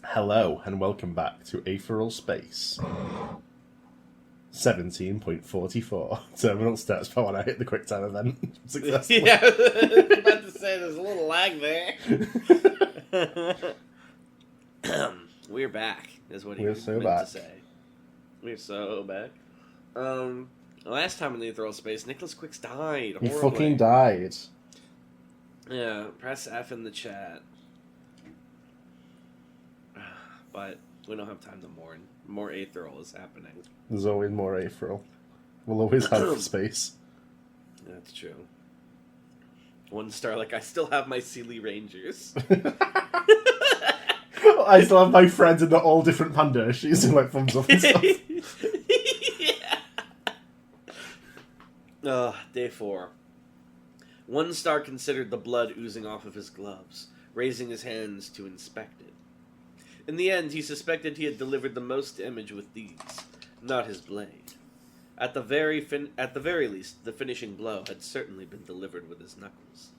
Hello and welcome back to Aetheral Space. 17.44 terminal steps per when I hit the quick time event. Successfully. Yeah, I was about to say there's a little lag there. We're back, is what he We're so meant back. to say. We're so back. Last time in the Aetheral Space, Nicholas Quicks died. He Horribly. fucking died. Yeah, press F in the chat. But we don't have time to mourn. More Aetheral is happening. There's always more Aetheral. We'll always have space. That's true. One star, like, I still have my Sealy Rangers. I still have my friends in all different panda. She's like thumbs up and stuff. Yeah. Day 4. One star considered the blood oozing off of his gloves, raising his hands to inspect it. In the end, he suspected he had delivered the most damage with these, not his blade. At the very least, the finishing blow had certainly been delivered with his knuckles.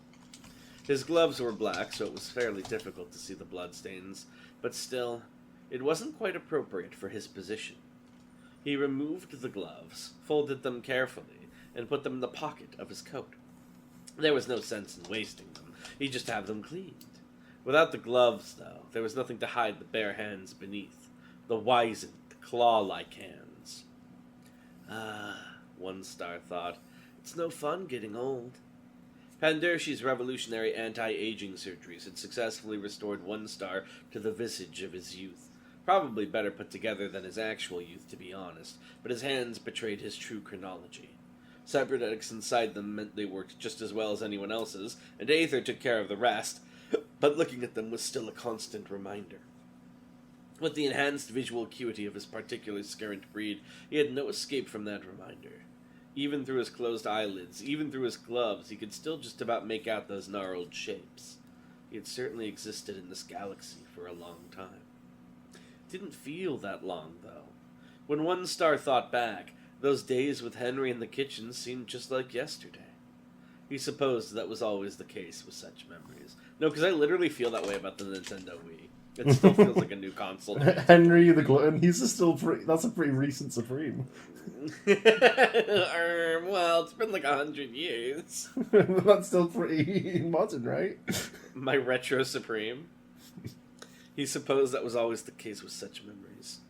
His gloves were black, so it was fairly difficult to see the bloodstains, but still, it wasn't quite appropriate for his position. He removed the gloves, folded them carefully, and put them in the pocket of his coat. There was no sense in wasting them. He'd just have them cleaned. Without the gloves, though, there was nothing to hide the bare hands beneath. The wizened, claw-like hands. One star thought, it's no fun getting old. Pandershi's revolutionary anti-aging surgeries had successfully restored One Star to the visage of his youth. Probably better put together than his actual youth, to be honest, but his hands betrayed his true chronology. Cybernetics inside them meant they worked just as well as anyone else's, and Aether took care of the rest, but looking at them was still a constant reminder. With the enhanced visual acuity of his particular scurrant breed, he had no escape from that reminder. Even through his closed eyelids, even through his gloves, he could still just about make out those gnarled shapes. He had certainly existed in this galaxy for a long time. It didn't feel that long, though. When One Star thought back, those days with Henry in the kitchen seemed just like yesterday. He supposed that was always the case with such memories. No, because I literally feel that way about the Nintendo Wii. It still feels like a new console. Henry the Glutton, that's a pretty recent Supreme. Well, it's been like 100 years. That's still pretty modern, right? My retro Supreme. He supposed that was always the case with such memories.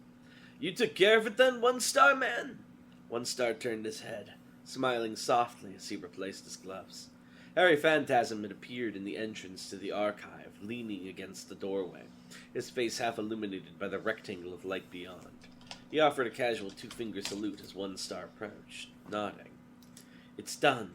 You took care of it then, One Star Man? One Star turned his head, smiling softly as he replaced his gloves. Harry Phantasm had appeared in the entrance to the archive, leaning against the doorway, his face half illuminated by the rectangle of light beyond. He offered a casual two-finger salute as One Star approached, nodding. It's done,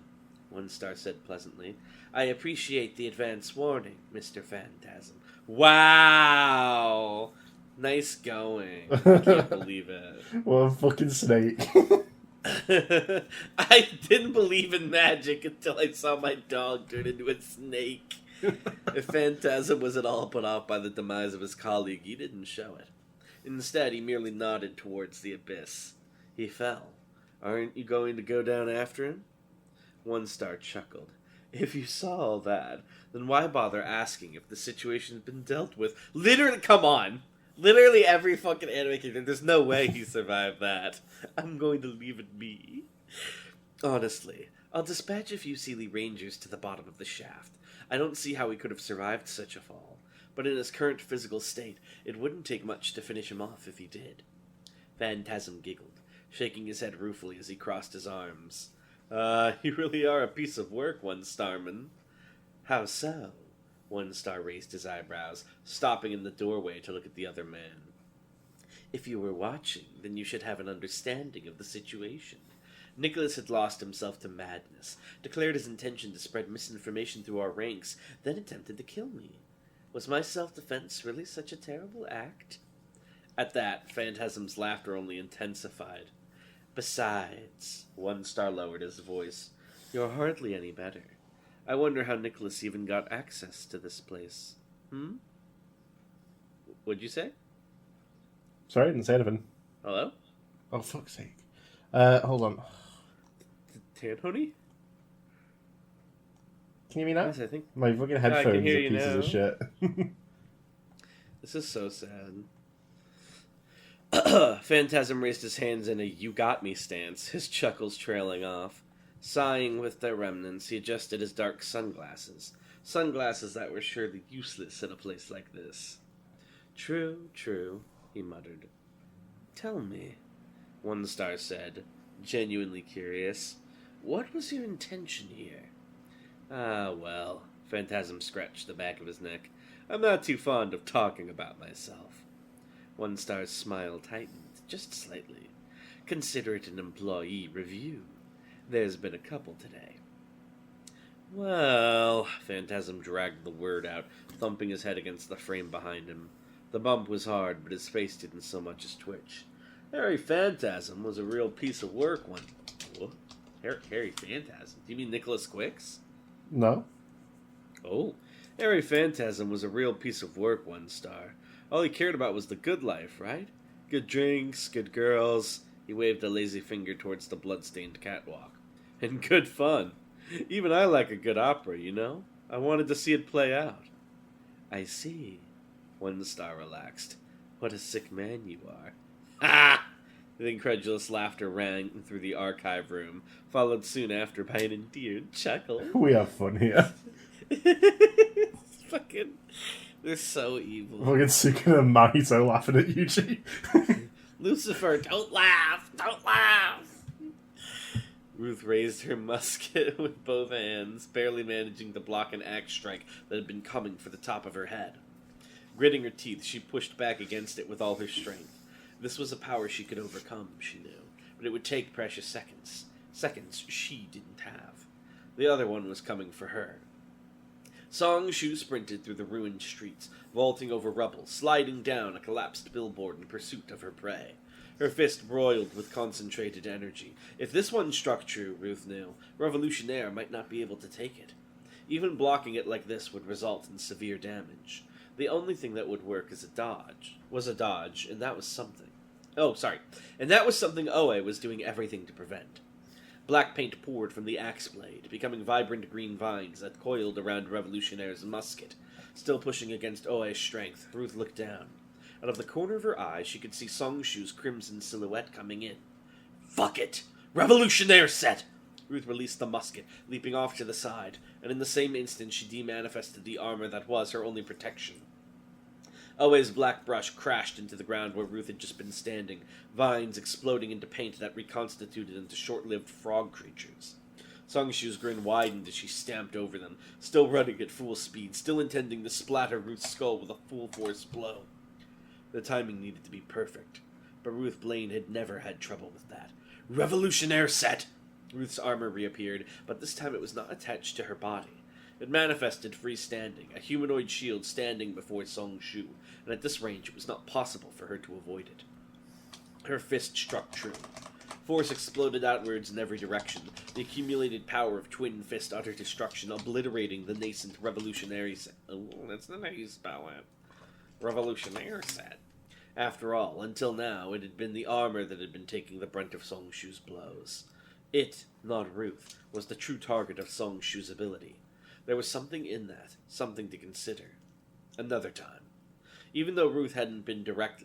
One Star said pleasantly. I appreciate the advance warning, Mr. Phantasm. Wow! Nice going. I can't believe it. What a fucking snake. I didn't believe in magic until I saw my dog turn into a snake. If Phantasm was at all put off by the demise of his colleague, he didn't show it. Instead, he merely nodded towards the abyss. He fell. Aren't you going to go down after him? One Star chuckled. If you saw all that, then why bother asking if the situation's been dealt with? Literally, come on! Literally every fucking anime character, there's no way he survived that. I'm going to leave it be. Honestly, I'll dispatch a few Sealy Rangers to the bottom of the shaft. I don't see how he could have survived such a fall, but in his current physical state, it wouldn't take much to finish him off if he did. Phantasm giggled, shaking his head ruefully as he crossed his arms. You really are a piece of work, One Starman. How so? One Star raised his eyebrows, stopping in the doorway to look at the other man. If you were watching, then you should have an understanding of the situation. Nicholas had lost himself to madness, declared his intention to spread misinformation through our ranks, then attempted to kill me. Was my self-defense really such a terrible act? At that, Phantasm's laughter only intensified. Besides, One Star lowered his voice, you're hardly any better. I wonder how Nicholas even got access to this place. What'd you say? Sorry, I didn't say anything. Hello? Oh, fuck's sake. Hold on. Tanhoney? Can you hear me now? Yes, I think. My fucking I headphones can are hear you pieces of now. shit. The This is so sad. Phantasm raised his hands in a "you got me" stance, his chuckles trailing off. Sighing with their remnants, he adjusted his dark sunglasses. Sunglasses that were surely useless in a place like this. True, true, he muttered. Tell me, One Star said, genuinely curious, what was your intention here? Ah, well, Phantasm scratched the back of his neck. I'm not too fond of talking about myself. One Star's smile tightened, just slightly. Consider it an employee review. There's been a couple today. Well, Phantasm dragged the word out, thumping his head against the frame behind him. The bump was hard, but his face didn't so much as twitch. Harry Phantasm was a real piece of work one... What? Harry Phantasm? Do you mean Nicholas Quicks? No. Oh, Harry Phantasm was a real piece of work, One Star. All he cared about was the good life, right? Good drinks, good girls. He waved a lazy finger towards the blood-stained catwalk. And good fun. Even I like a good opera, you know? I wanted to see it play out. I see. One Star relaxed. What a sick man you are. Ha! The incredulous laughter rang through the archive room, followed soon after by an endeared chuckle. We have fun here. Fucking... They're so evil. Fucking Sukuna and Mahito laughing at Yuji. Lucifer, don't laugh! Don't laugh! Ruth raised her musket with both hands, barely managing to block an axe strike that had been coming for the top of her head. Gritting her teeth, she pushed back against it with all her strength. This was a power she could overcome, she knew, but it would take precious seconds. Seconds she didn't have. The other one was coming for her. Song Shu sprinted through the ruined streets, vaulting over rubble, sliding down a collapsed billboard in pursuit of her prey. Her fist broiled with concentrated energy. If this one struck true, Ruth knew, Revolutionaire might not be able to take it. Even blocking it like this would result in severe damage. The only thing that would work was a dodge, and that was something. And that was something Oe was doing everything to prevent. Black paint poured from the axe blade, becoming vibrant green vines that coiled around Revolutionaire's musket. Still pushing against Oe's strength, Ruth looked down. Out of the corner of her eye, she could see Songshu's crimson silhouette coming in. Fuck it! Revolutionaire set! Ruth released the musket, leaping off to the side, and in the same instant she demanifested the armor that was her only protection. Oe's black brush crashed into the ground where Ruth had just been standing, vines exploding into paint that reconstituted into short-lived frog creatures. Songshu's grin widened as she stamped over them, still running at full speed, still intending to splatter Ruth's skull with a full-force blow. The timing needed to be perfect, but Ruth Blaine had never had trouble with that. Revolutionaire set! Ruth's armor reappeared, but this time it was not attached to her body. It manifested freestanding, a humanoid shield standing before Song Shu, and at this range it was not possible for her to avoid it. Her fist struck true. Force exploded outwards in every direction, the accumulated power of Twin Fist utter destruction obliterating the nascent revolutionary set. Oh, that's not how you spell it. Revolutionaire set. After all, until now, it had been the armor that had been taking the brunt of Song Shu's blows. It, not Ruth, was the true target of Song Shu's ability. There was something in that, something to consider. Another time. Even though Ruth hadn't been hit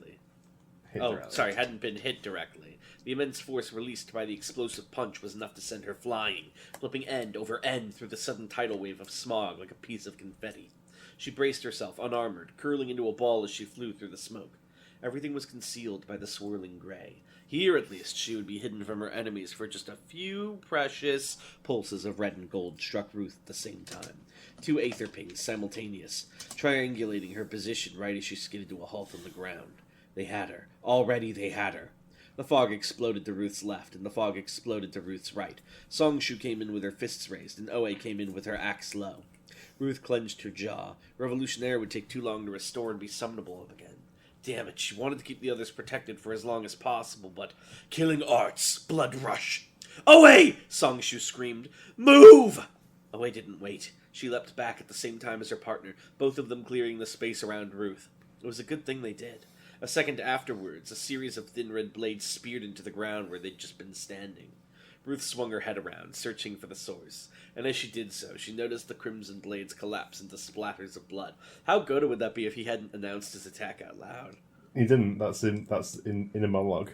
directly, the immense force released by the explosive punch was enough to send her flying, flipping end over end through the sudden tidal wave of smog like a piece of confetti. She braced herself, unarmored, curling into a ball as she flew through the smoke. Everything was concealed by the swirling gray. Here, at least, she would be hidden from her enemies for just a few precious pulses of red and gold struck Ruth at the same time. 2 aether pings simultaneous, triangulating her position right as she skidded to a halt on the ground. They had her. Already they had her. The fog exploded to Ruth's left, and the fog exploded to Ruth's right. Songshu came in with her fists raised, and Oe came in with her axe low. Ruth clenched her jaw. Revolutionaire would take too long to restore and be summonable up again. Damn it, she wanted to keep the others protected for as long as possible, but... Killing arts! Blood rush! Away! Songshu screamed. Move! Oe didn't wait. She leapt back at the same time as her partner, both of them clearing the space around Ruth. It was a good thing they did. A second afterwards, a series of thin red blades speared into the ground where they'd just been standing. Ruth swung her head around, searching for the source, and as she did so, she noticed the crimson blades collapse into splatters of blood. How good would that be if he hadn't announced his attack out loud? He didn't. That's in a monologue.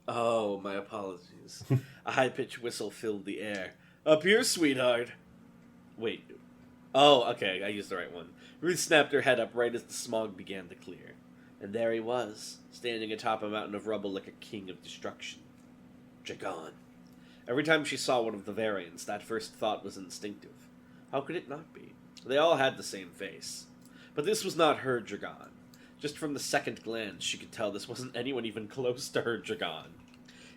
Oh, my apologies. A high-pitched whistle filled the air. Up here, sweetheart. Wait. Oh, okay, I used the right one. Ruth snapped her head up right as the smog began to clear. And there he was, standing atop a mountain of rubble like a king of destruction. Dragon. Every time she saw one of the variants, that first thought was instinctive. How could it not be? They all had the same face. But this was not her Dragon. Just from the second glance, she could tell this wasn't anyone even close to her Dragon.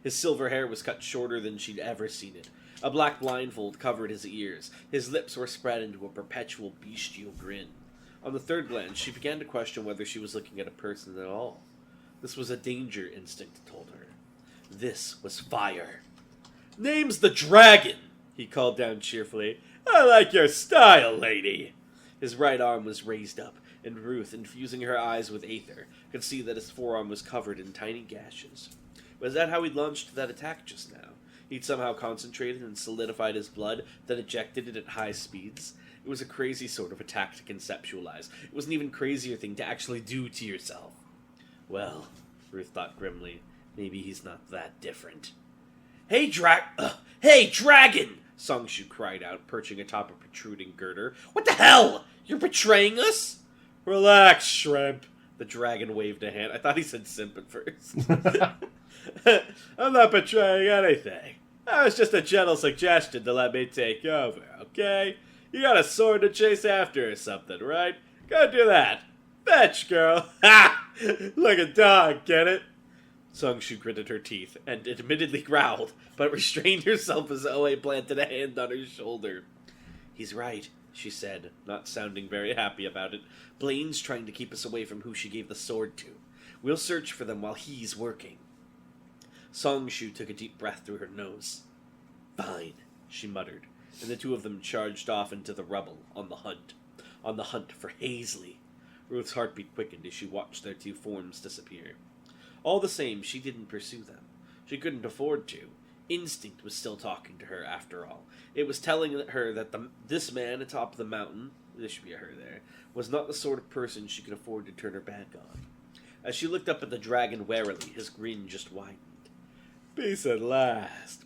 His silver hair was cut shorter than she'd ever seen it. A black blindfold covered his ears. His lips were spread into a perpetual bestial grin. On the third glance, she began to question whether she was looking at a person at all. This was a danger instinct told her. This was fire. Name's the Dragon, he called down cheerfully. I like your style, lady. His right arm was raised up, and Ruth, infusing her eyes with aether, could see that his forearm was covered in tiny gashes. Was that how he'd launched that attack just now? He'd somehow concentrated and solidified his blood, then ejected it at high speeds? It was a crazy sort of attack to conceptualize. It was an even crazier thing to actually do to yourself. Well, Ruth thought grimly, maybe he's not that different. Hey, Dragon! Songshu cried out, perching atop a protruding girder. What the hell? You're betraying us? Relax, shrimp. The dragon waved a hand. I thought he said simp at first. I'm not betraying anything. That was just a gentle suggestion to let me take over, okay? You got a sword to chase after or something, right? Go do that. Fetch, girl. Ha! Like a dog, get it? Songshu gritted her teeth and admittedly growled, but restrained herself as Oe planted a hand on her shoulder. He's right, she said, not sounding very happy about it. Blaine's trying to keep us away from who she gave the sword to. We'll search for them while he's working. Songshu took a deep breath through her nose. Fine, she muttered, and the two of them charged off into the rubble, on the hunt for Hazley. Ruth's heartbeat quickened as she watched their two forms disappear. All the same, she didn't pursue them. She couldn't afford to. Instinct was still talking to her, after all. It was telling her that this man atop the mountain, there should be a her there, was not the sort of person she could afford to turn her back on. As she looked up at the dragon warily, his grin just widened. Peace at last,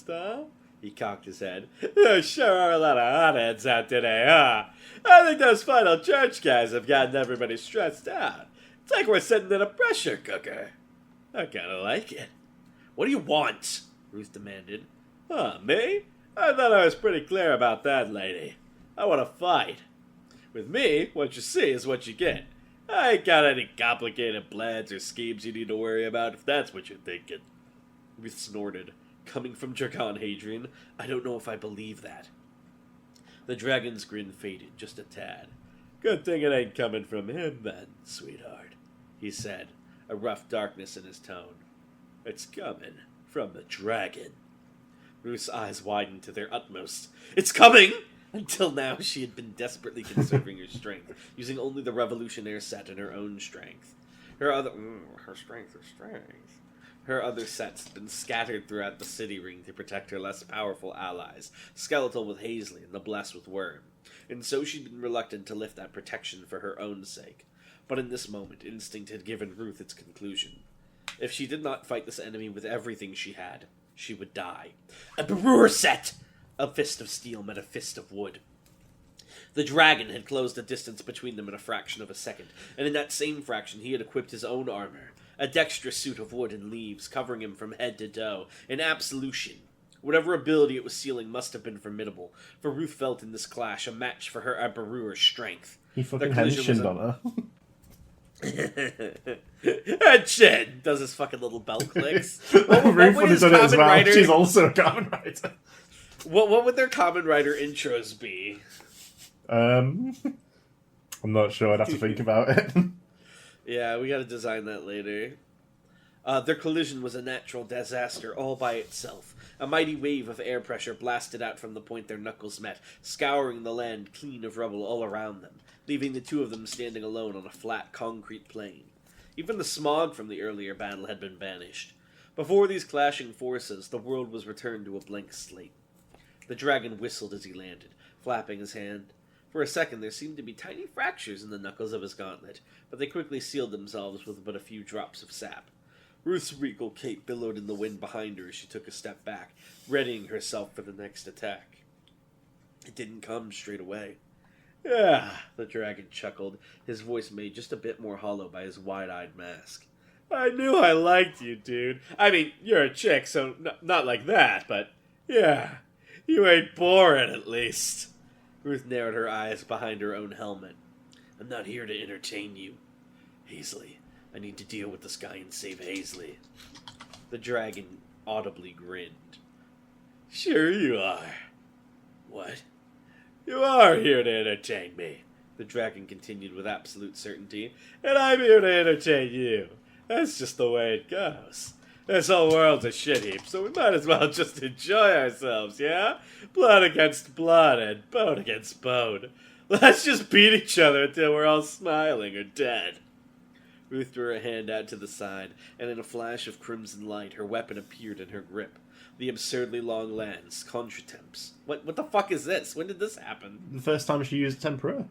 huh? He cocked his head. There sure are a lot of hotheads out today, huh? I think those final church guys have gotten everybody stressed out. It's like we're sitting in a pressure cooker. I kinda like it. What do you want? Ruth demanded. Me? I thought I was pretty clear about that, lady. I want to fight. With me, what you see is what you get. I ain't got any complicated plans or schemes you need to worry about, if that's what you're thinking. Ruth snorted. Coming from Dragon Hadrian, I don't know if I believe that. The dragon's grin faded just a tad. Good thing it ain't coming from him, then, sweetheart, he said, a rough darkness in his tone. It's coming from the dragon. Ruth's eyes widened to their utmost. It's coming! Until now, she had been desperately conserving her strength, using only the revolutionaire set and her own strength. Her other sets had been scattered throughout the city ring to protect her less powerful allies, Skeletal with Hazley and the Blessed with Worm, and so she'd been reluctant to lift that protection for her own sake. But in this moment, instinct had given Ruth its conclusion. If she did not fight this enemy with everything she had, she would die. A brewer set! A fist of steel met a fist of wood. The dragon had closed the distance between them in a fraction of a second, and in that same fraction he had equipped his own armor, a dexterous suit of wood and leaves covering him from head to toe, an absolution. Whatever ability it was sealing must have been formidable, for Ruth felt in this clash a match for her Aberuer's strength. He fucking henshined on her. Chin does his fucking little belt clicks. Ruth would have done it as well. She's also a common writer. What would their common writer intros be? I'm not sure. I'd have to think about it. Yeah, we gotta design that later. Their collision was a natural disaster all by itself. A mighty wave of air pressure blasted out from the point their knuckles met, scouring the land clean of rubble all around them, leaving the two of them standing alone on a flat concrete plain. Even the smog from the earlier battle had been banished. Before these clashing forces, the world was returned to a blank slate. The dragon whistled as he landed, flapping his hand. For a second, there seemed to be tiny fractures in the knuckles of his gauntlet, but they quickly sealed themselves with but a few drops of sap. Ruth's regal cape billowed in the wind behind her as she took a step back, readying herself for the next attack. It didn't come straight away. "Ah," the dragon chuckled, his voice made just a bit more hollow by his wide-eyed mask. "I knew I liked you, dude. I mean, you're a chick, so not like that, but yeah, you ain't boring at least." Ruth narrowed her eyes behind her own helmet. "I'm not here to entertain you. Hazley, I need to deal with this guy and save Hazley." The dragon audibly grinned. "Sure you are." "What?" "You are here to entertain me," the dragon continued with absolute certainty, "and I'm here to entertain you. That's just the way it goes. This whole world's a shit heap, so we might as well just enjoy ourselves, yeah? Blood against blood and bone against bone. Let's just beat each other until we're all smiling or dead." Ruth threw her hand out to the side, and in a flash of crimson light, her weapon appeared in her grip. The absurdly long lance, Contretemps. What the fuck is this? When did this happen? The first time she used tempera.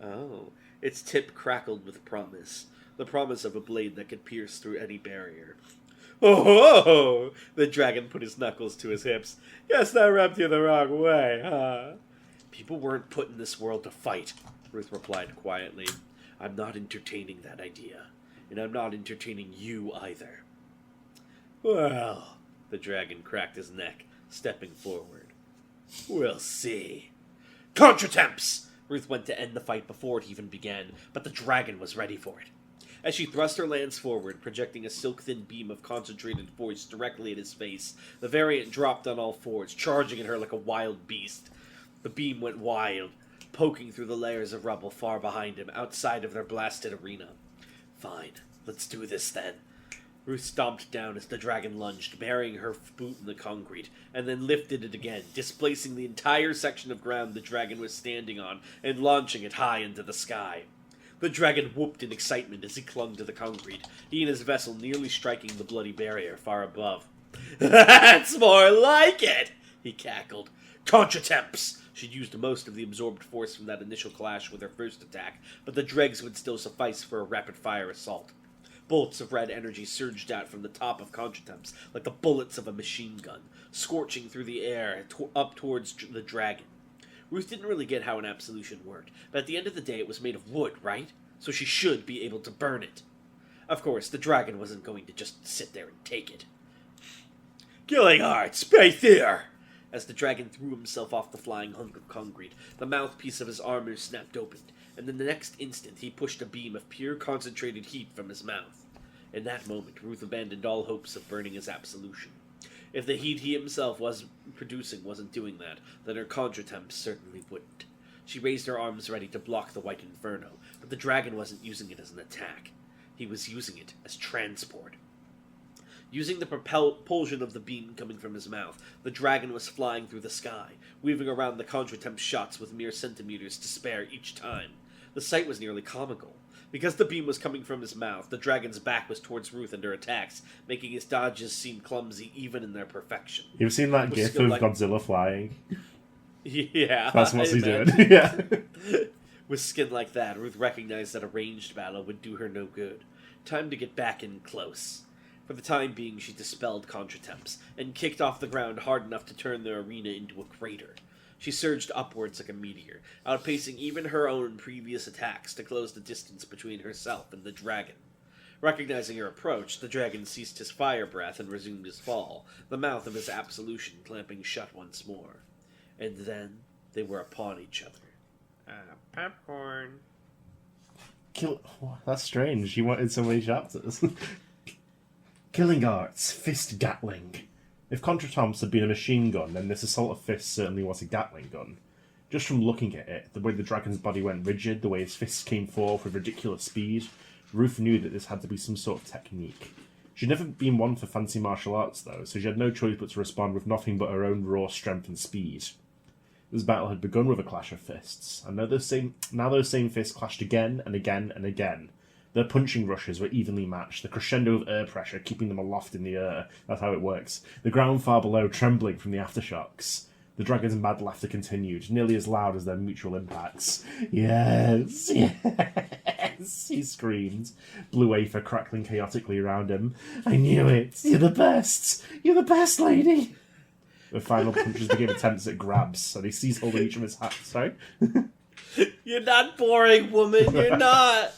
Oh, its tip crackled with promise. The promise of a blade that could pierce through any barrier. "Oh, the dragon put his knuckles to his hips. "Guess that rubbed you the wrong way, huh?" "People weren't put in this world to fight," Ruth replied quietly. "I'm not entertaining that idea. And I'm not entertaining you either." "Well," the dragon cracked his neck, stepping forward. "We'll see." "Contretemps!" Ruth went to end the fight before it even began, but the dragon was ready for it. As she thrust her lance forward, projecting a silk-thin beam of concentrated force directly at his face, the variant dropped on all fours, charging at her like a wild beast. The beam went wild, poking through the layers of rubble far behind him, outside of their blasted arena. "Fine, let's do this then." Ruth stomped down as the dragon lunged, burying her boot in the concrete, and then lifted it again, displacing the entire section of ground the dragon was standing on, and launching it high into the sky. The dragon whooped in excitement as he clung to the concrete, he and his vessel nearly striking the bloody barrier far above. "That's more like it!" he cackled. "Contretemps!" She'd used most of the absorbed force from that initial clash with her first attack, but the dregs would still suffice for a rapid-fire assault. Bolts of red energy surged out from the top of Contretemps like the bullets of a machine gun, scorching through the air up towards the dragon. Ruth didn't really get how an absolution worked, but at the end of the day it was made of wood, right? So she should be able to burn it. Of course, the dragon wasn't going to just sit there and take it. "Killing Hearts, right there!" As the dragon threw himself off the flying hunk of concrete, the mouthpiece of his armor snapped open, and in the next instant he pushed a beam of pure concentrated heat from his mouth. In that moment, Ruth abandoned all hopes of burning his absolution. If the heat he himself was producing wasn't doing that, then her Contretemps certainly wouldn't. She raised her arms ready to block the white inferno, but the dragon wasn't using it as an attack. He was using it as transport. Using the propulsion of the beam coming from his mouth, the dragon was flying through the sky, weaving around the Contretemps shots with mere centimeters to spare each time. The sight was nearly comical. Because the beam was coming from his mouth, the dragon's back was towards Ruth and her attacks, making his dodges seem clumsy even in their perfection. You've seen that gif of Godzilla flying? Yeah. That's what he's doing. Yeah. With skin like that, Ruth recognized that a ranged battle would do her no good. Time to get back in close. For the time being, she dispelled Contretemps, and kicked off the ground hard enough to turn the arena into a crater. She surged upwards like a meteor, outpacing even her own previous attacks to close the distance between herself and the dragon. Recognizing her approach, the dragon ceased his fire breath and resumed his fall, the mouth of his absolution clamping shut once more. And then they were upon each other. Popcorn. That's strange. You wanted so many chapters. Killing Arts, Fist Gatling. If Contretemps had been a machine gun, then this assault of fists certainly was a Gatling gun. Just from looking at it, the way the dragon's body went rigid, the way his fists came forth with ridiculous speed, Ruth knew that this had to be some sort of technique. She'd never been one for fancy martial arts, though, so she had no choice but to respond with nothing but her own raw strength and speed. This battle had begun with a clash of fists, and now those same fists clashed again and again and again. Their punching rushes were evenly matched, the crescendo of air pressure keeping them aloft in the air. That's how it works. The ground far below trembling from the aftershocks. The dragon's mad laughter continued, nearly as loud as their mutual impacts. Yes, yes, he screamed, blue aether crackling chaotically around him. I knew it. You're the best. You're the best, lady. The final punches became attempts at grabs, and he seized hold of each of his hands. Sorry? You're not boring, woman. You're not.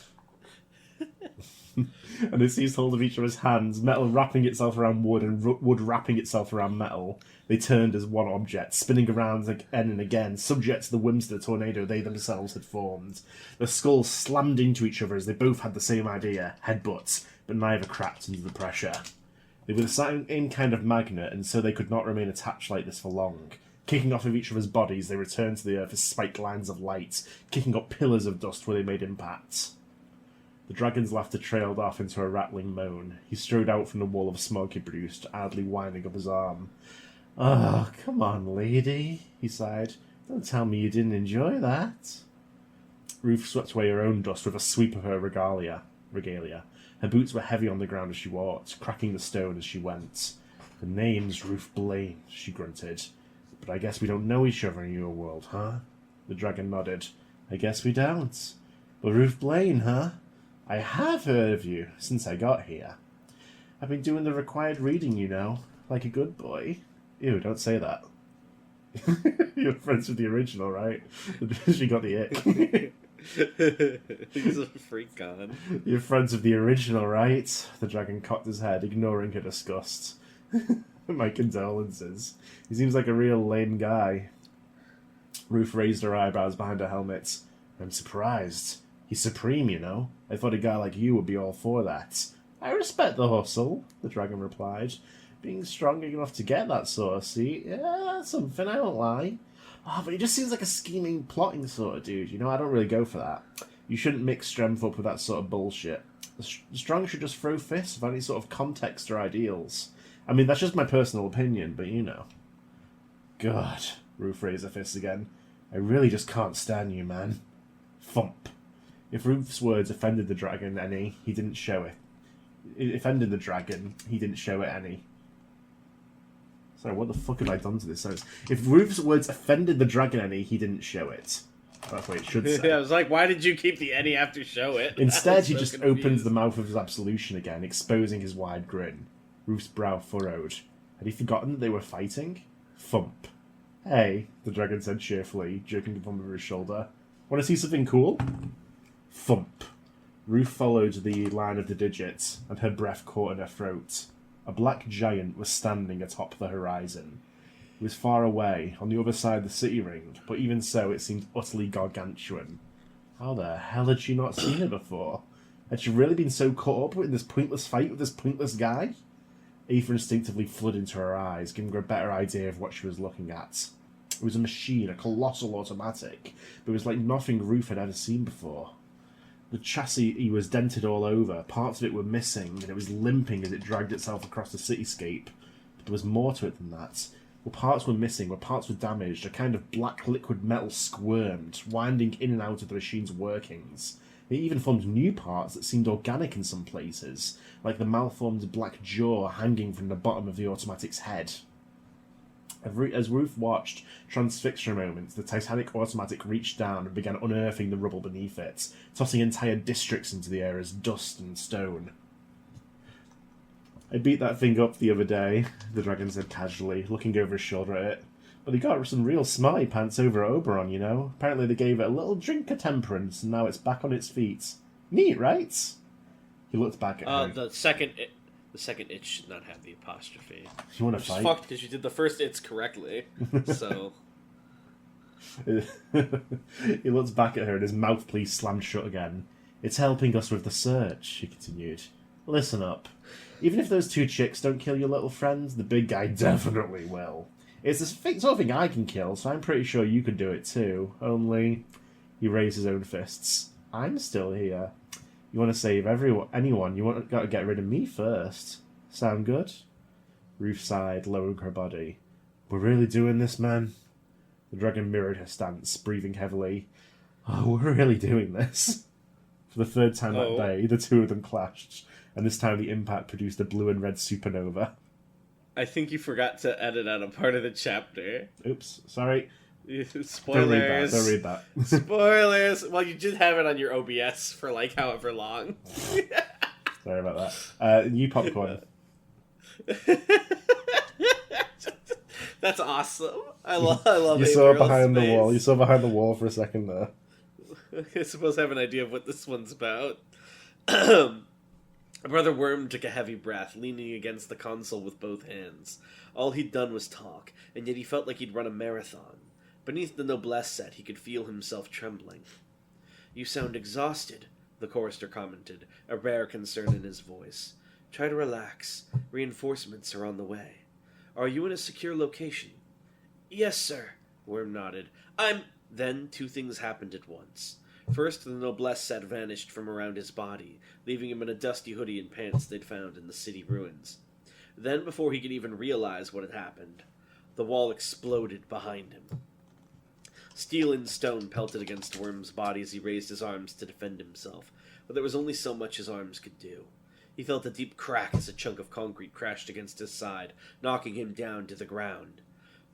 And he seized hold of each of his hands, metal wrapping itself around wood and wood wrapping itself around metal. They turned as one object, spinning around again and again, subject to the whims of the tornado they themselves had formed. Their skulls slammed into each other as they both had the same idea, headbutts, but neither cracked under the pressure. They were the same kind of magnet, and so they could not remain attached like this for long. Kicking off of each other's bodies, they returned to the earth as spiked lines of light, kicking up pillars of dust where they made impact. The dragon's laughter trailed off into a rattling moan. He strode out from the wall of smoke he produced, idly winding up his arm. Oh, come on, lady, he sighed. Don't tell me you didn't enjoy that. Ruth swept away her own dust with a sweep of her regalia. Her boots were heavy on the ground as she walked, cracking the stone as she went. The name's Ruth Blaine, she grunted. But I guess we don't know each other in your world, huh? The dragon nodded. I guess we don't. But Ruth Blaine, huh? I have heard of you since I got here. I've been doing the required reading, you know, like a good boy. Ew, don't say that. You're friends with the original, right? She got the ick. He's a freak on. You're friends with the original, right? The dragon cocked his head, ignoring her disgust. My condolences. He seems like a real lame guy. Ruth raised her eyebrows behind her helmet. I'm surprised. He's supreme, you know. I thought a guy like you would be all for that. I respect the hustle, the dragon replied. Being strong enough to get that sort of seat, yeah, that's something, I won't lie. Oh, but he just seems like a scheming, plotting sort of dude, you know, I don't really go for that. You shouldn't mix strength up with that sort of bullshit. The strong should just throw fists without any sort of context or ideals. I mean, that's just my personal opinion, but you know. God, Ruth raised her fist again. I really just can't stand you, man. Thump. If Ruth's words offended the dragon any, he didn't show it. It offended the dragon, he didn't show it any. Sorry, what the fuck have I done to this sentence? If Ruth's words offended the dragon any, he didn't show it. That's what it should say. Yeah, I was like, why did you keep the any after show it? Instead, he just opens the mouth of his absolution again, exposing his wide grin. Ruth's brow furrowed. Had he forgotten that they were fighting? Thump. Hey, the dragon said cheerfully, jerking the thumb over his shoulder. Want to see something cool? Thump. Ruth followed the line of the digits, and her breath caught in her throat. A black giant was standing atop the horizon. It was far away, on the other side of the city ring, but even so it seemed utterly gargantuan. How the hell had she not seen it before? Had she really been so caught up in this pointless fight with this pointless guy? Aether instinctively flooded into her eyes, giving her a better idea of what she was looking at. It was a machine, a colossal automatic, but it was like nothing Ruth had ever seen before. The chassis was dented all over, parts of it were missing, and it was limping as it dragged itself across the cityscape. But there was more to it than that. Where parts were missing, where parts were damaged, a kind of black liquid metal squirmed, winding in and out of the machine's workings. It even formed new parts that seemed organic in some places, like the malformed black jaw hanging from the bottom of the automatic's head. As Ruth watched, transfixed for a moment, the Titanic automatic reached down and began unearthing the rubble beneath it, tossing entire districts into the air as dust and stone. I beat that thing up the other day, the dragon said casually, looking over his shoulder at it. But they got some real smarty pants over at Oberon, you know. Apparently they gave it a little drink of temperance, and now it's back on its feet. Neat, right? He looked back at her. The second it should not have the apostrophe. You want to fight? Fucked because you did the first it's correctly. So he looks back at her and his mouthpiece slammed shut again. It's helping us with the search, she continued. Listen up. Even if those two chicks don't kill your little friends, the big guy definitely will. It's the sort of thing I can kill, so I'm pretty sure you could do it too. Only, he raised his own fists. I'm still here. You want to save anyone, you got to get rid of me first. Sound good? Ruth sighed, lowering her body. We're really doing this, man? The dragon mirrored her stance, breathing heavily. Oh, we're really doing this. For the third time Oh. that day, the two of them clashed, and this time the impact produced a blue and red supernova. I think you forgot to edit out a part of the chapter. Oops, sorry. Spoilers. Don't read that. Spoilers. Well, you did have it on your OBS for like however long. Sorry about that. New popcorn. That's awesome. I love. You saw Aetheral behind the Space. wall. You saw behind the wall for a second there. I suppose I have an idea of what this one's about. Brother Worm took a heavy breath, leaning against the console with both hands. All he'd done was talk, and yet he felt like he'd run a marathon. Beneath the noblesse set, he could feel himself trembling. "You sound exhausted," the chorister commented, a rare concern in his voice. "Try to relax. Reinforcements are on the way. Are you in a secure location?" "Yes, sir," Worm nodded. Then two things happened at once. First, the noblesse set vanished from around his body, leaving him in a dusty hoodie and pants they'd found in the city ruins. Then, before he could even realize what had happened, the wall exploded behind him. Steel and stone pelted against Worm's body as he raised his arms to defend himself, but there was only so much his arms could do. He felt a deep crack as a chunk of concrete crashed against his side, knocking him down to the ground.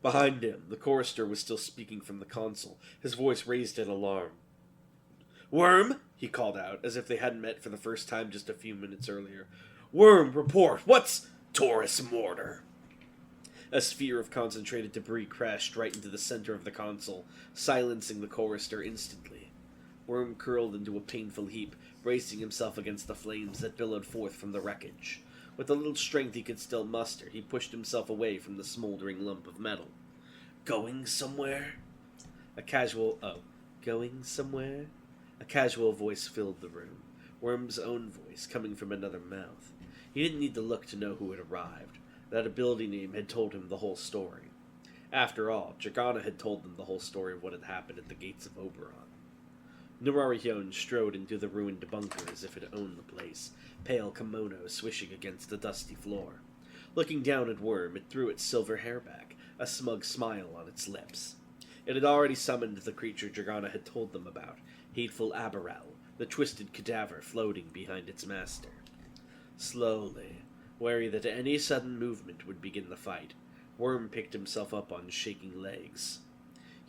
Behind him, the chorister was still speaking from the console, his voice raised in alarm. "Worm," he called out, as if they hadn't met for the first time just a few minutes earlier. "Worm, report! What's Taurus Mortar?" A sphere of concentrated debris crashed right into the center of the console, silencing the chorister instantly. Worm curled into a painful heap, bracing himself against the flames that billowed forth from the wreckage. With the little strength he could still muster, he pushed himself away from the smoldering lump of metal. "Going somewhere?" Going somewhere? A casual voice filled the room, Worm's own voice coming from another mouth. He didn't need to look to know who had arrived. That ability name had told him the whole story. After all, Dragana had told them the whole story of what had happened at the gates of Oberon. Nararihyun strode into the ruined bunker as if it owned the place, pale kimono swishing against the dusty floor. Looking down at Worm, it threw its silver hair back, a smug smile on its lips. It had already summoned the creature Dragana had told them about, hateful Aberrel, the twisted cadaver floating behind its master. Slowly, wary that any sudden movement would begin the fight, Worm picked himself up on shaking legs.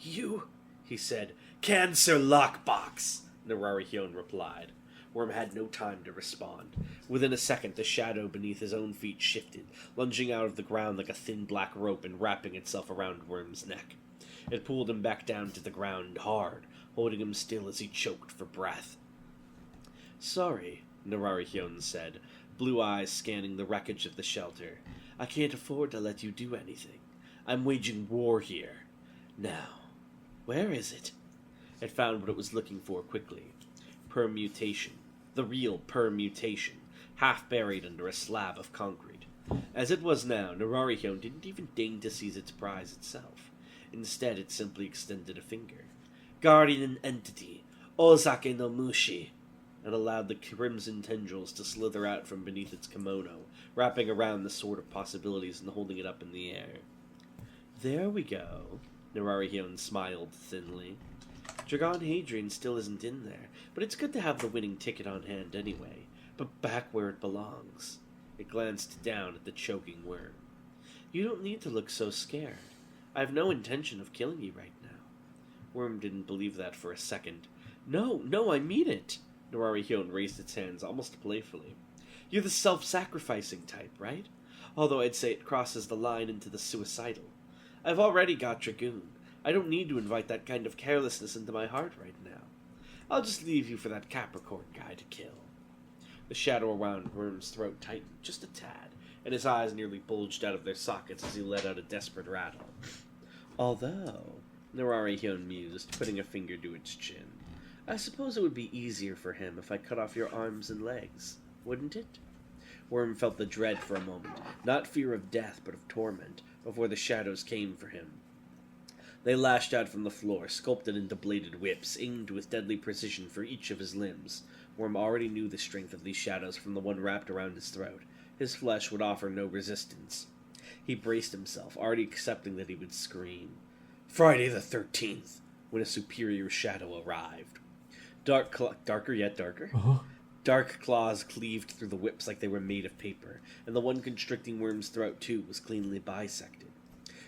"You," he said. "Cancer lockbox," Nararihyun replied. Worm had no time to respond. Within a second, the shadow beneath his own feet shifted, lunging out of the ground like a thin black rope and wrapping itself around Worm's neck. It pulled him back down to the ground hard, holding him still as he choked for breath. "Sorry," Nararihyun said, blue eyes scanning the wreckage of the shelter. "I can't afford to let you do anything. I'm waging war here. Now, where is it?" It found what it was looking for quickly. Permutation. The real permutation, half buried under a slab of concrete. As it was now, Nararihyun didn't even deign to seize its prize itself. Instead, it simply extended a finger. "Guardian entity, Ozake no Mushi," and allowed the crimson tendrils to slither out from beneath its kimono, wrapping around the sword of possibilities and holding it up in the air. "There we go," Nararihyun smiled thinly. "Dragon Hadrian still isn't in there, but it's good to have the winning ticket on hand anyway, but back where it belongs." It glanced down at the choking Worm. "You don't need to look so scared. I have no intention of killing you right now." Worm didn't believe that for a second. No, I mean it." Nararihyun raised its hands almost playfully. "You're the self-sacrificing type, right? Although I'd say it crosses the line into the suicidal. I've already got Dragoon. I don't need to invite that kind of carelessness into my heart right now. I'll just leave you for that Capricorn guy to kill." The shadow around Worm's throat tightened just a tad, and his eyes nearly bulged out of their sockets as he let out a desperate rattle. "Although," Nararihyun mused, putting a finger to its chin, "I suppose it would be easier for him if I cut off your arms and legs, wouldn't it?" Worm felt the dread for a moment, not fear of death, but of torment, before the shadows came for him. They lashed out from the floor, sculpted into bladed whips, aimed with deadly precision for each of his limbs. Worm already knew the strength of these shadows from the one wrapped around his throat. His flesh would offer no resistance. He braced himself, already accepting that he would scream. Friday the 13th, when a superior shadow arrived. Darker yet darker. Oh. Dark claws cleaved through the whips like they were made of paper, and the one constricting Worm's throat, too, was cleanly bisected.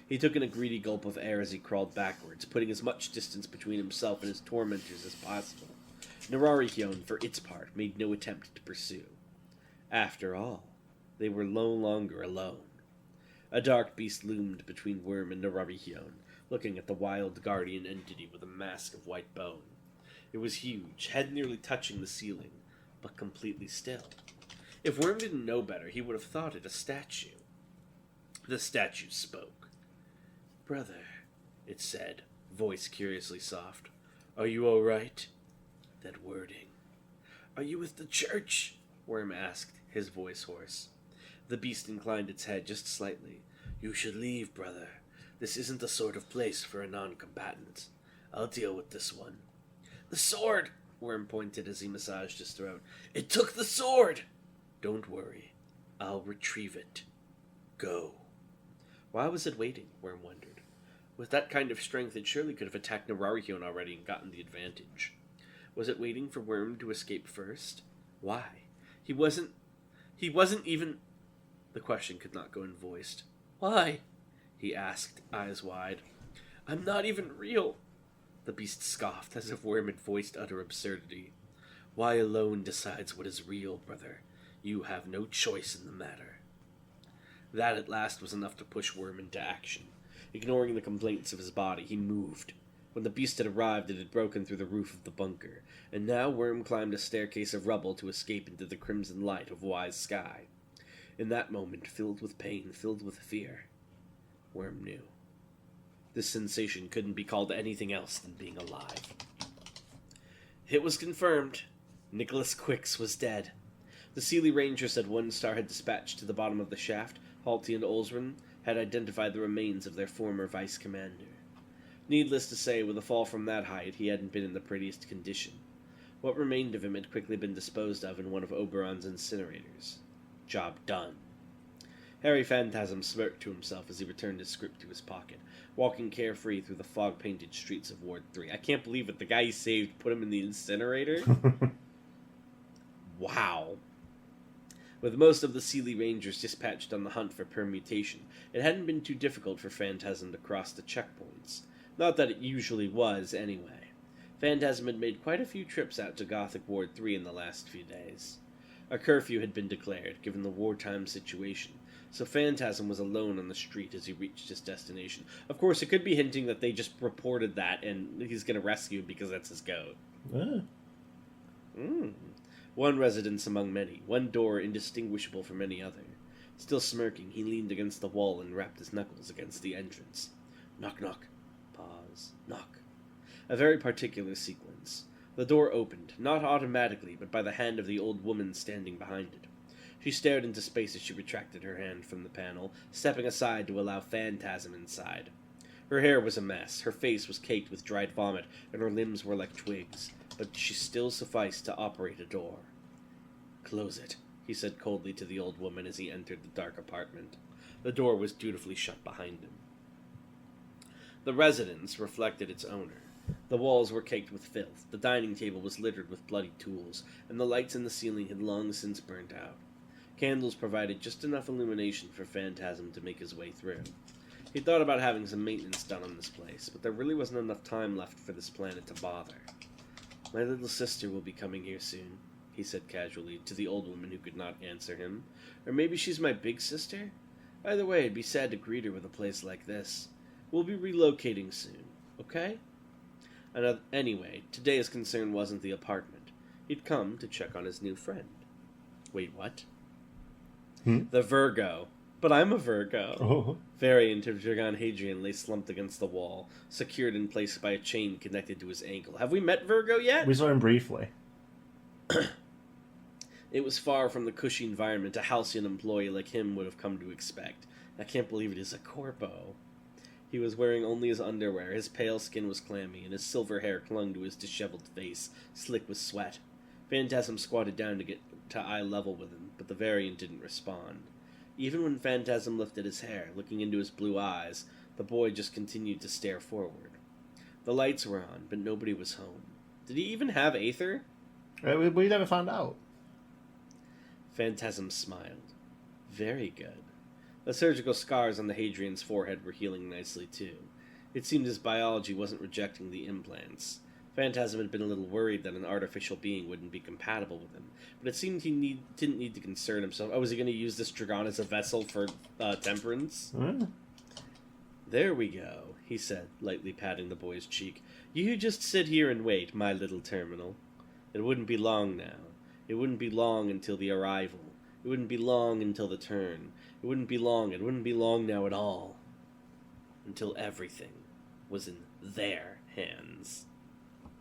He took in a greedy gulp of air as he crawled backwards, putting as much distance between himself and his tormentors as possible. Nararikion, for its part, made no attempt to pursue. After all, they were no longer alone. A dark beast loomed between Worm and Nararikion, looking at the wild guardian entity with a mask of white bone. It was huge, head nearly touching the ceiling, but completely still. If Worm didn't know better, he would have thought it a statue. The statue spoke. "Brother," it said, voice curiously soft, "are you all right?" That wording. "Are you with the church?" Worm asked, his voice hoarse. The beast inclined its head just slightly. "You should leave, brother. This isn't the sort of place for a non-combatant. I'll deal with this one." "The sword!" Worm pointed as he massaged his throat. "It took the sword!" "Don't worry. I'll retrieve it. Go." Why was it waiting? Worm wondered. With that kind of strength, it surely could have attacked Nararikion already and gotten the advantage. Was it waiting for Worm to escape first? Why? He wasn't even... The question could not go unvoiced. "Why?" he asked, eyes wide. "I'm not even real." The beast scoffed, as if Worm had voiced utter absurdity. "Why alone decides what is real, brother. You have no choice in the matter." That at last was enough to push Worm into action. Ignoring the complaints of his body, he moved. When the beast had arrived, it had broken through the roof of the bunker, and now Worm climbed a staircase of rubble to escape into the crimson light of Wise Sky. In that moment, filled with pain, filled with fear, Worm knew. This sensation couldn't be called anything else than being alive. It was confirmed. Nicholas Quicks was dead. The Sealy Rangers that One Star had dispatched to the bottom of the shaft, Halty and Olsren, had identified the remains of their former vice commander. Needless to say, with a fall from that height, he hadn't been in the prettiest condition. What remained of him had quickly been disposed of in one of Oberon's incinerators. Job done. Harry Phantasm smirked to himself as he returned his script to his pocket, walking carefree through the fog-painted streets of Ward 3. I can't believe it. The guy he saved put him in the incinerator? Wow. With most of the Sealy Rangers dispatched on the hunt for permutation, it hadn't been too difficult for Phantasm to cross the checkpoints. Not that it usually was, anyway. Phantasm had made quite a few trips out to Gothic Ward 3 in the last few days. A curfew had been declared, given the wartime situation, so Phantasm was alone on the street as he reached his destination. Of course, it could be hinting that they just reported that, and he's going to rescue him because that's his goat. One residence among many, one door indistinguishable from any other. Still smirking, he leaned against the wall and rapped his knuckles against the entrance. Knock, knock. Pause. Knock. A very particular sequence. The door opened, not automatically, but by the hand of the old woman standing behind it. She stared into space as she retracted her hand from the panel, stepping aside to allow Phantasm inside. Her hair was a mess, her face was caked with dried vomit, and her limbs were like twigs, but she still sufficed to operate a door. "Close it," he said coldly to the old woman as he entered the dark apartment. The door was dutifully shut behind him. The residence reflected its owner. The walls were caked with filth, the dining table was littered with bloody tools, and the lights in the ceiling had long since burnt out. Candles provided just enough illumination for Phantasm to make his way through. He thought about having some maintenance done on this place, but there really wasn't enough time left for this planet to bother. "My little sister will be coming here soon," he said casually, to the old woman who could not answer him. "Or maybe she's my big sister? Either way, it'd be sad to greet her with a place like this. We'll be relocating soon, okay?" Anyway, today his concern wasn't the apartment. He'd come to check on his new friend. Wait, what? The Virgo. But I'm a Virgo. Oh. Variant of Dragon Hadrian lay slumped against the wall, secured in place by a chain connected to his ankle. Have we met Virgo yet? We saw him briefly. It was far from the cushy environment a halcyon employee like him would have come to expect. I can't believe it is a corpo. He was wearing only his underwear, his pale skin was clammy, and his silver hair clung to his disheveled face, slick with sweat. Phantasm squatted down to get to eye level with him, but the variant didn't respond. Even when Phantasm lifted his hair, looking into his blue eyes, the boy just continued to stare forward. The lights were on, but nobody was home. Did he even have Aether? We never found out. Phantasm smiled. Very good. The surgical scars on the Hadrian's forehead were healing nicely, too. It seemed his biology wasn't rejecting the implants. Phantasm had been a little worried that an artificial being wouldn't be compatible with him, but it seemed he didn't need to concern himself. Oh, was he going to use this Dragon as a vessel for temperance? There we go, he said, lightly patting the boy's cheek. You just sit here and wait, my little terminal. It wouldn't be long now. It wouldn't be long until the arrival. It wouldn't be long until the turn. It wouldn't be long now at all. Until everything was in their hands.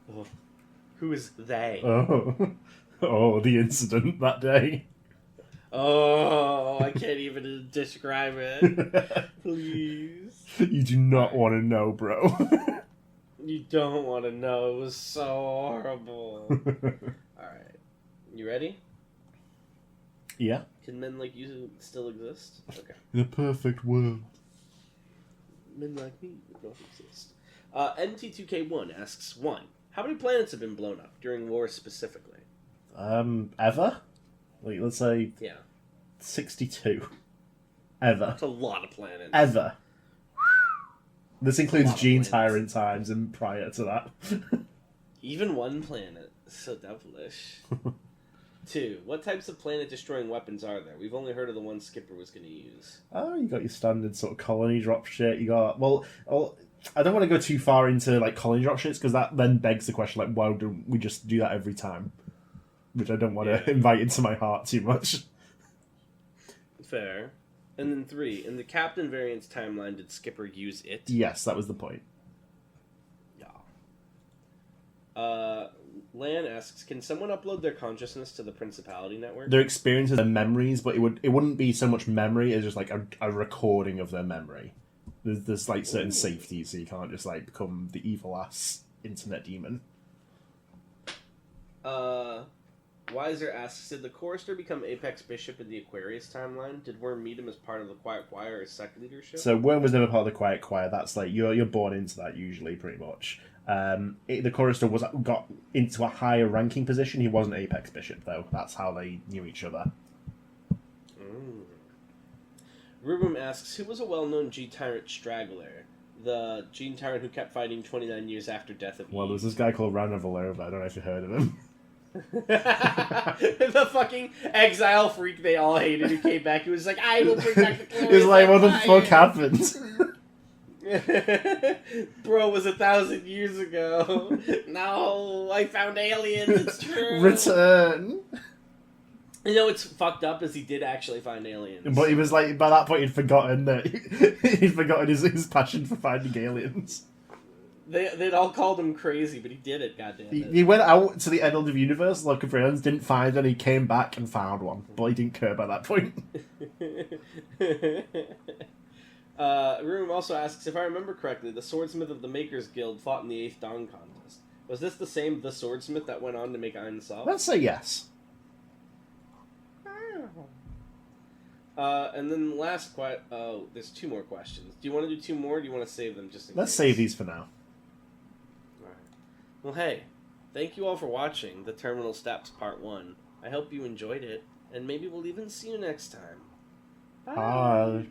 Oh. Who is they? Oh, the incident that day. Oh, I can't even describe it. Please. You do not want to know, bro. You don't want to know. It was so horrible. Alright. You ready? Yeah. Can men like you still exist? Okay. In a perfect world. Men like me don't exist. NT2K1 asks, 1. How many planets have been blown up during wars specifically? Ever? Like, let's say... Yeah. 62. Ever. That's a lot of planets. Ever. This includes Gene planets. Tyrant times and prior to that. Even one planet. So devilish. 2. What types of planet-destroying weapons are there? We've only heard of the one Skipper was going to use. Oh, you got your standard sort of colony drop shit. You got... Well, I don't want to go too far into, like, colony drop shits, because that then begs the question, like, why don't we just do that every time? Which I don't want to invite into my heart too much. Fair. And then 3. In the Captain variant's timeline, did Skipper use it? Yes, that was the point. Yeah. Lan asks, can someone upload their consciousness to the Principality Network? Their experiences and memories, but it wouldn't be so much memory as just like a recording of their memory. There's like certain safeties, so you can't just like become the evil ass internet demon. Weiser asks, did the Chorister become Apex Bishop in the Aquarius timeline? Did Worm meet him as part of the Quiet Choir as sect leadership? So Worm was never part of the Quiet Choir. That's like you're born into that usually, pretty much. The Chorister got into a higher ranking position. He wasn't Apex Bishop though. That's how they knew each other. Rubum asks, who was a well-known G-Tyrant straggler? The Gene-Tyrant who kept fighting 29 years after death of Well, Eve. there's this guy called Rana Valova. I don't know if you heard of him. The fucking exile freak they all hated who came back. He was like, I will bring back the glory. He was like, what the fuck happened? Bro, it was 1,000 years ago. No, I found aliens. It's true. Return. You know what's fucked up is he did actually find aliens. But he was like, by that point he'd forgotten that he'd forgotten his passion for finding aliens. They'd all called him crazy, but he did it, goddammit. He went out to the end of the universe looking for aliens, didn't find any, came back and found one. But he didn't care by that point. Room also asks, if I remember correctly, the swordsmith of the Makers Guild fought in the 8th Dawn contest. Was this the same The Swordsmith that went on to make Ein Sof? Let's say yes. And then the last there's 2 more questions. Do you want to do 2 more, or do you want to save them just in Let's case? save these for now. Alright. Well, hey, thank you all for watching the Terminal Steps Part 1. I hope you enjoyed it, and maybe we'll even see you next time. Bye. Bye.